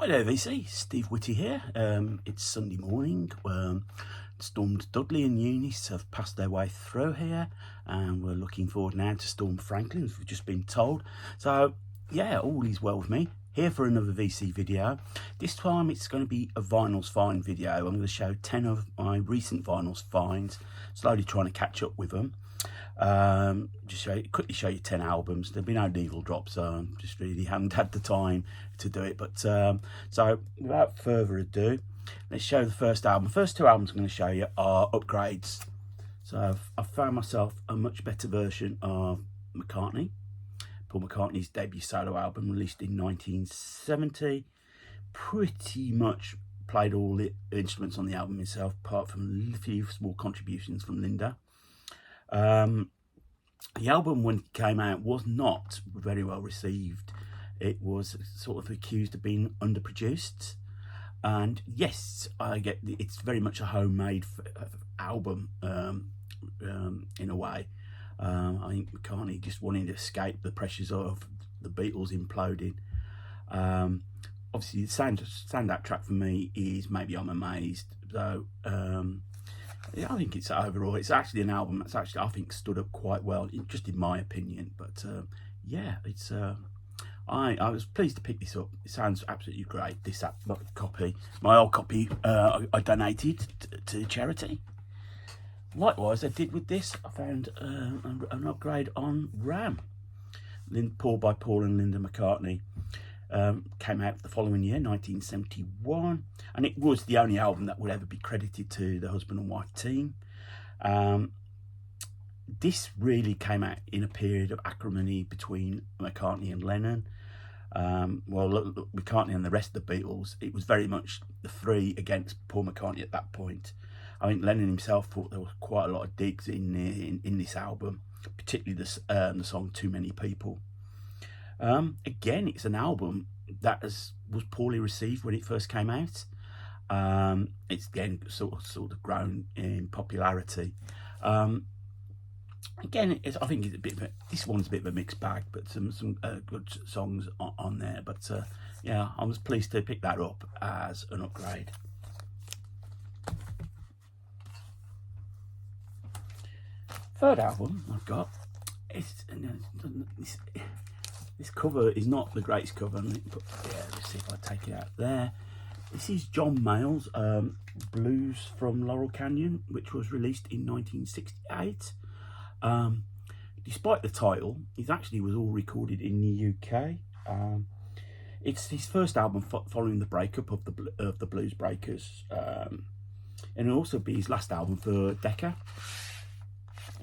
Hi there VC, Steve Whitty here. It's Sunday morning. Storm Dudley and Eunice have passed their way through here, and we're looking forward now to Storm Franklin, as we've just been told. So yeah, all is well with me. Here for another VC video. This time it's going to be a vinyls find video. I'm going to show 10 of my recent vinyls finds, slowly trying to catch up with them. Just quickly show you 10 albums. There'll be no needle drops, so just really haven't had the time to do it. But so without further ado, let's show the first album. The first two albums I'm going to show you are upgrades. So I've found myself a much better version of McCartney, Paul McCartney's debut solo album, released in 1970. Pretty much played all the instruments on the album myself, apart from a few small contributions from Linda. The album, when it came out, was not very well received. It was sort of accused of being underproduced, and yes, I get it's very much a homemade album in a way. I think McCartney just wanted to escape the pressures of the Beatles imploding. Obviously the standout track for me is Maybe I'm Amazed. So yeah, I think it's overall, it's actually an album that's actually, I think, stood up quite well, just in my opinion. But yeah, it's I was pleased to pick this up. It sounds absolutely great. This copy, my old copy, I donated to charity. Likewise, I did with this. I found an upgrade on Ram, by Paul and Linda McCartney. Came out the following year, 1971, and it was the only album that would ever be credited to the husband and wife team. This really came out in a period of acrimony between McCartney and Lennon. McCartney and the rest of the Beatles, it was very much the three against Paul McCartney at that point. I think Lennon himself thought there was quite a lot of digs in this album, particularly the song Too Many People. Again, it's an album that was poorly received when it first came out. It's again sort of grown in popularity. Again, I think it's this one's a bit of a mixed bag, but some good songs on there. But yeah, I was pleased to pick that up as an upgrade. Third album I've got, this cover is not the greatest cover, but yeah, let's see if I take it out there. This is John Mayall's Blues from Laurel Canyon, which was released in 1968. Despite the title, it actually was all recorded in the UK. It's his first album following the breakup of the Blues Breakers, and it'll also be his last album for Decca.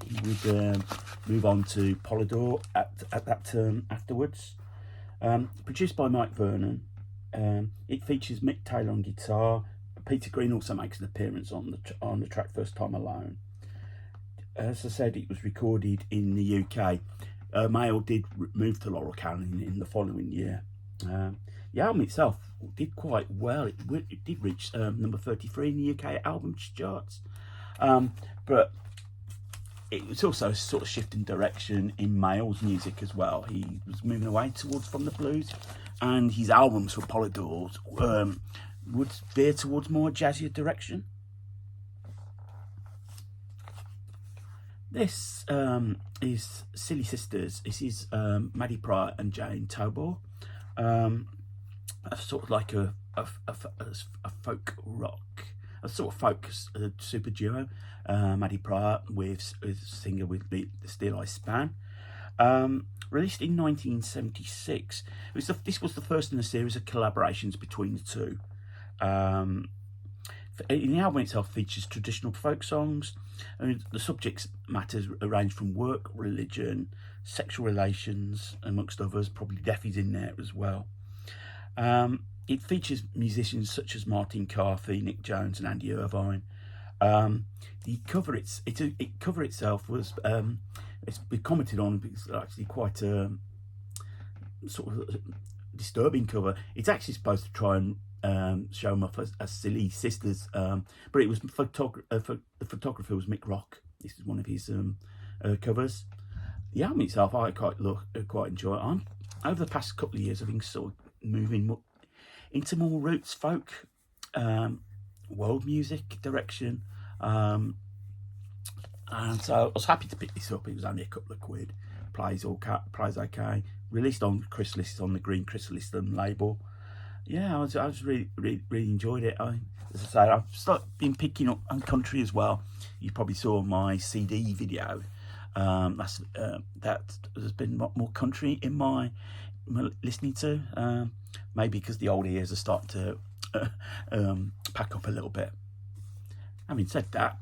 He would move on to Polydor at that term afterwards. Produced by Mike Vernon. It features Mick Taylor on guitar. Peter Green also makes an appearance on the track First Time Alone. As I said, it was recorded in the UK. Mayall did move to Laurel Canyon in the following year. The album itself did quite well. It did reach number 33 in the UK albums charts. But it was also sort of shifting direction in Mayall's music as well. He was moving away from the blues, and his albums for Polydor would veer towards more jazzier direction. This is Silly Sisters. This is Maddie Pryor and Jane Tobor. Sort of like a folk rock, a sort of folk super duo. Maddie Pryor with singer with the Steel Eye Span. Released in 1976. This was the first in a series of collaborations between the two. In the album itself features traditional folk songs, and the subject matters range from work, religion, sexual relations, amongst others. Probably Deffy's in there as well. It features musicians such as Martin Carthy, Nick Jones, and Andy Irvine. The cover itself was it's been commented on because it's actually quite a sort of disturbing cover. It's actually supposed to try and show them off as Silly Sisters, but it was the photographer was Mick Rock. This is one of his covers. The album itself, I quite enjoy it. Over the past couple of years, I've been sort of moving into more roots folk, world music direction. And so I was happy to pick this up. It was only a couple of quid. Plays okay. Released on Chrysalis, on the Green Chrysalis label. Yeah, I was really enjoyed it. As I say, I've been picking up on country as well. You probably saw my CD video. That there's been more country in my listening to. Maybe because the old ears are starting to pack up a little bit. Having said that,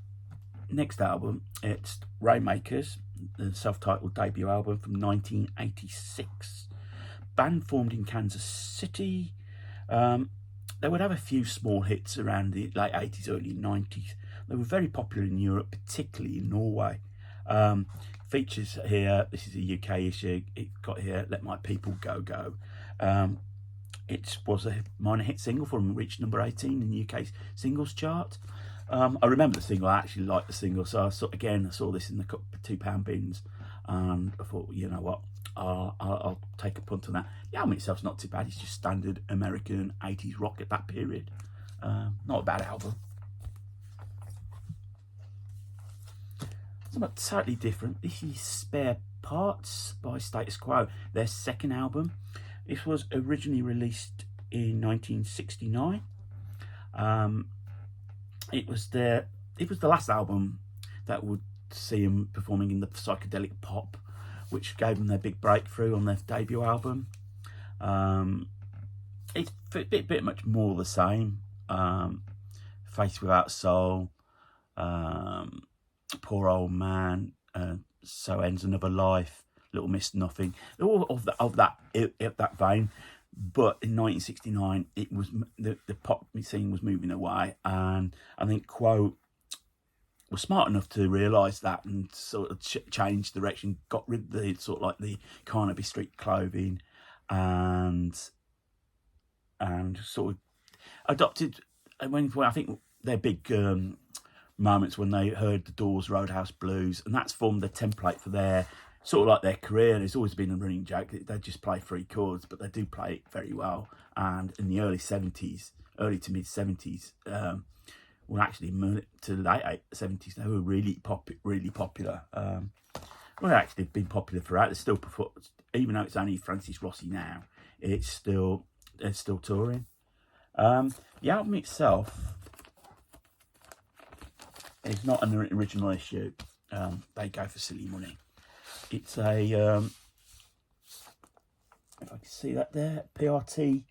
next album, it's Rainmakers, the self-titled debut album from 1986. Band formed in Kansas City. They would have a few small hits around the late 80s, early 90s. They were very popular in Europe, particularly in Norway. Features here, this is a UK issue, it got here, Let My People Go Go. It was a minor hit single for them, reached number 18 in the UK singles chart. I remember the single, I actually liked the single, so I saw this in the £2 bins, and I thought, you know what, I'll take a punt on that. The album itself's not too bad, it's just standard American 80s rock at that period. Not a bad album. Something totally different. This is Spare Parts by Status Quo, their second album. This was originally released in 1969. It was the last album that would see them performing in the psychedelic pop, which gave them their big breakthrough on their debut album. It's a bit much more the same. Face Without Soul, Poor Old Man, So Ends Another Life, Little Miss Nothing, all of that vein. But in 1969, it was the pop scene was moving away, and I think Quo was smart enough to realise that and sort of change direction, got rid of the sort of like the Carnaby Street clothing, and sort of adopted. When I think their big moments when they heard the Doors' Roadhouse Blues, and that's formed the template for their sort of like their career. There's always been a running joke that they just play 3 chords, but they do play it very well. And in the early to mid 70s, well, actually to the late 70s, they were really popular. Well, they actually been popular throughout. They're still even though it's only Francis Rossi now, they're still touring. The album itself is not an original issue. They go for silly money. It's a, if I can see that there, PRT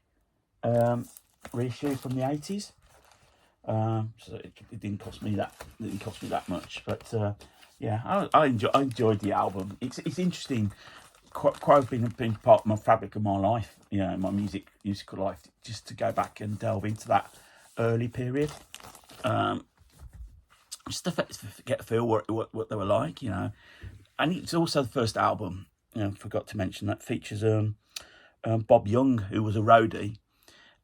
reissue from the 80s. So it didn't cost me that much, but yeah, I enjoyed the album. It's interesting. Quite been part of my fabric of my life, you know, my musical life. Just to go back and delve into that early period, just to get a feel what they were like, you know. And it's also the first album, you know, forgot to mention, that features Bob Young, who was a roadie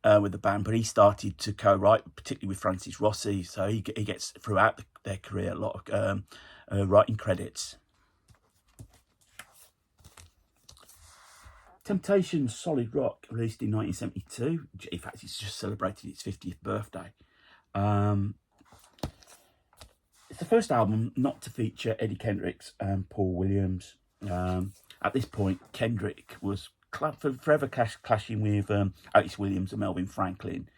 with the band, but he started to co-write, particularly with Francis Rossi. So he gets throughout their career a lot of writing credits. Temptations' Solid Rock, released in 1972. In fact, it's just celebrated its 50th birthday. It's the first album not to feature Eddie Kendricks and Paul Williams. At this point, Kendrick was forever clashing with Otis Williams and Melvin Franklin.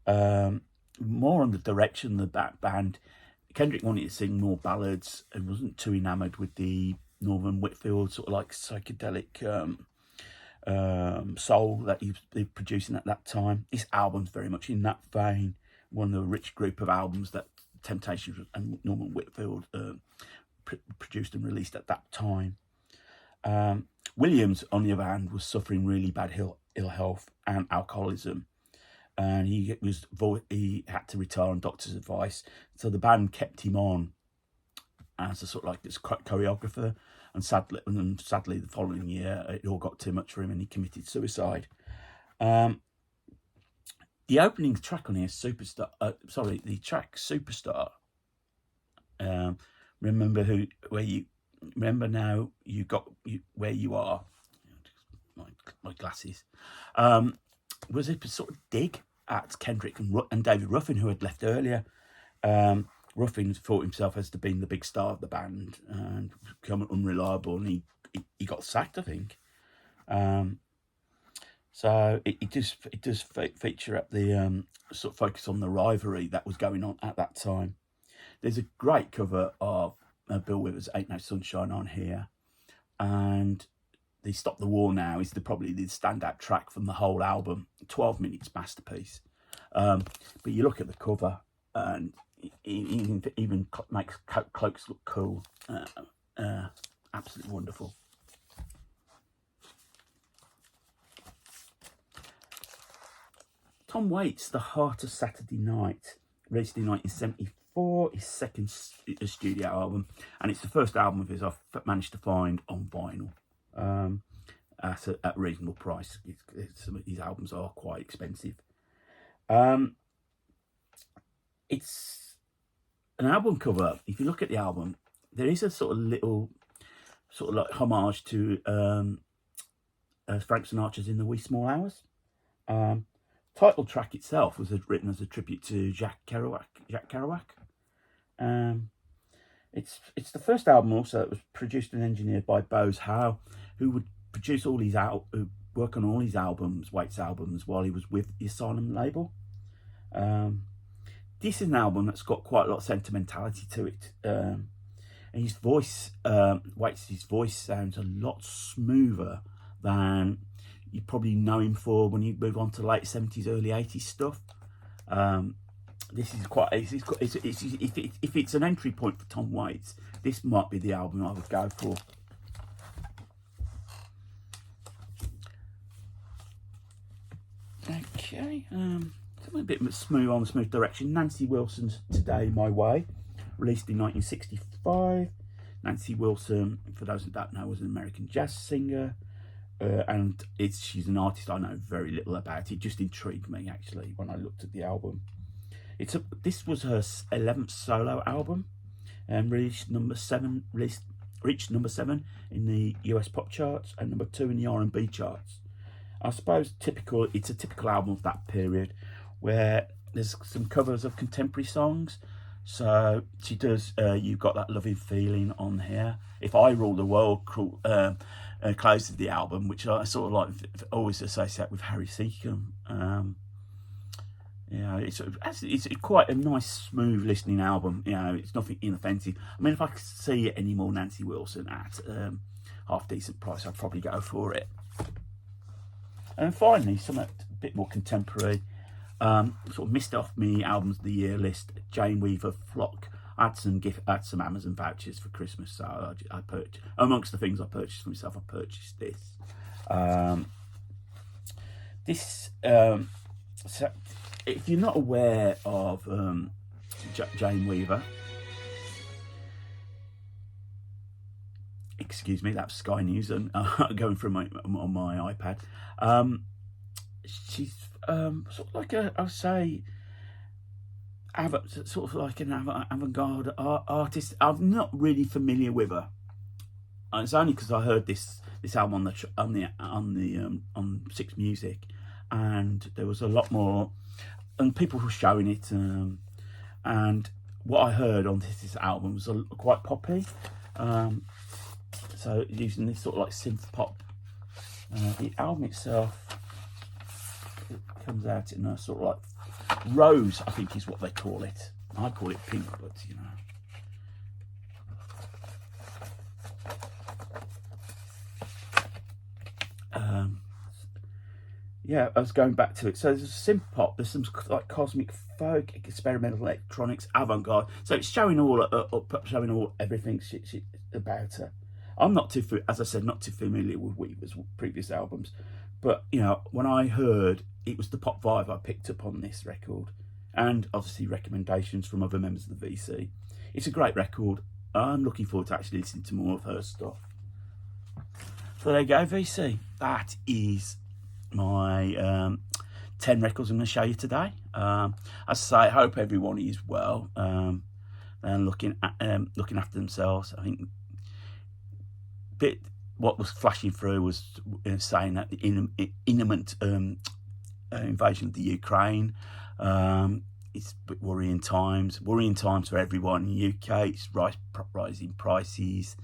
More on the direction of that band. Kendrick wanted to sing more ballads and wasn't too enamoured with the Norman Whitfield sort of like psychedelic soul that he was producing at that time. This album's very much in that vein. One of the rich group of albums that Temptations and Norman Whitfield produced and released at that time. Williams, on the other hand, was suffering really bad ill health and alcoholism, and he had to retire on doctor's advice. So the band kept him on as a sort of like this choreographer, and sadly, the following year, it all got too much for him, and he committed suicide. The opening track on here, the track Superstar. Remember now you got where you are. My glasses. was a sort of dig at Kendrick and David Ruffin, who had left earlier. Ruffin thought himself as to being the big star of the band and become unreliable, and he got sacked, I think. So it does feature at the sort of focus on the rivalry that was going on at that time. There's a great cover of Bill Withers' Ain't No Sunshine on here, and the Stop the War Now is probably the standout track from the whole album. 12 minutes masterpiece. But you look at the cover, and it even makes cloaks look cool. Absolutely wonderful. Tom Waits' The Heart of Saturday Night, released in 1974, his second studio album, and it's the first album of his I've managed to find on vinyl at a reasonable price. Some of these albums are quite expensive. It's an album cover. If you look at the album, there is a sort of little, sort of like homage to Frank Sinatra's In the Wee Small Hours. Title track itself was written as a tribute to Jack Kerouac. It's the first album also that was produced and engineered by Bose Howe, who would produce all these work on all his albums, Waits albums, while he was with the Asylum label. This is an album that's got quite a lot of sentimentality to it, and his voice, Waits' voice sounds a lot smoother than you probably know him for when you move on to late 70s, early 80s stuff. This is quite, if it's an entry point for Tom Waits, this might be the album I would go for. Okay, a bit smooth on the smooth direction. Nancy Wilson's Today My Way, released in 1965. Nancy Wilson, for those that don't know, was an American jazz singer. And she's an artist I know very little about. It just intrigued me actually when I looked at the album. This was her 11th solo album, and reached number 7 in the US pop charts and number 2 in the R&B charts. I suppose it's a typical album of that period, where there's some covers of contemporary songs. So she does You've Got That Loving Feeling on here. If I Rule the World closes the album, which I sort of like always associate with Harry Seacombe. It's quite a nice, smooth listening album. It's nothing inoffensive. I mean, if I could see any more Nancy Wilson at half decent price, I'd probably go for it. And finally, something a bit more contemporary, sort of missed off me albums of the year list. Jane Weaver, Flock. I had some Amazon vouchers for Christmas, so I purchased, amongst the things I purchased for myself, I purchased this. So if you're not aware of Jane Weaver, excuse me, that's Sky News and going through on my iPad. She's sort of like I would say, sort of like an avant-garde artist. I'm not really familiar with her. It's only because I heard this album on Six Music, and there was a lot more, and people were showing it. And what I heard on this album was quite poppy. So using this sort of like synth pop. The album itself, it comes out in a sort of like rose, I think is what they call it. I call it pink, but you know. Yeah, I was going back to it. So there's synth pop, there's some like cosmic folk, experimental electronics, avant-garde. So it's showing everything about her. I'm not too, as I said, not too familiar with Weaver's previous albums, but you know, when I heard it was the pop vibe, I picked up on this record, and obviously recommendations from other members of the VC. It's a great record. I'm looking forward to actually listening to more of her stuff. So there you go, VC. That is my 10 records I'm going to show you today. As I say, I hope everyone is well and looking after themselves. I think what was flashing through was saying that the imminent invasion of the Ukraine. It's a bit worrying times for everyone in the UK. It's rising prices.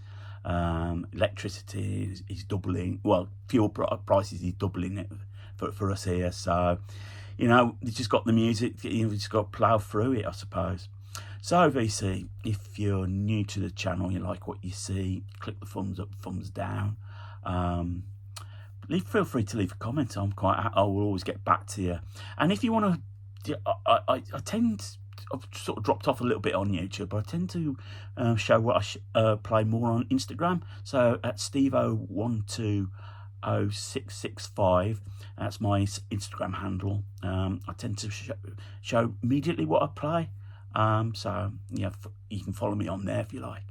Electricity is doubling. Well, fuel prices is doubling it for us here. So, you know, you just got the music. You just got to plough through it, I suppose. So, VC, if you're new to the channel, you like what you see, click the thumbs up, thumbs down. Feel free to leave a comment. I will always get back to you. And if you want to, I I've sort of dropped off a little bit on YouTube, but I tend to show what I play more on Instagram. So at Stevo120665, that's my Instagram handle. I tend to show immediately what I play. So yeah, you can follow me on there if you like.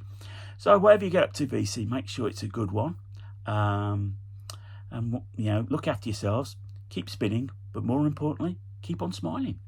So whatever you get up to, VC, make sure it's a good one. And you know, look after yourselves, keep spinning, but more importantly, keep on smiling.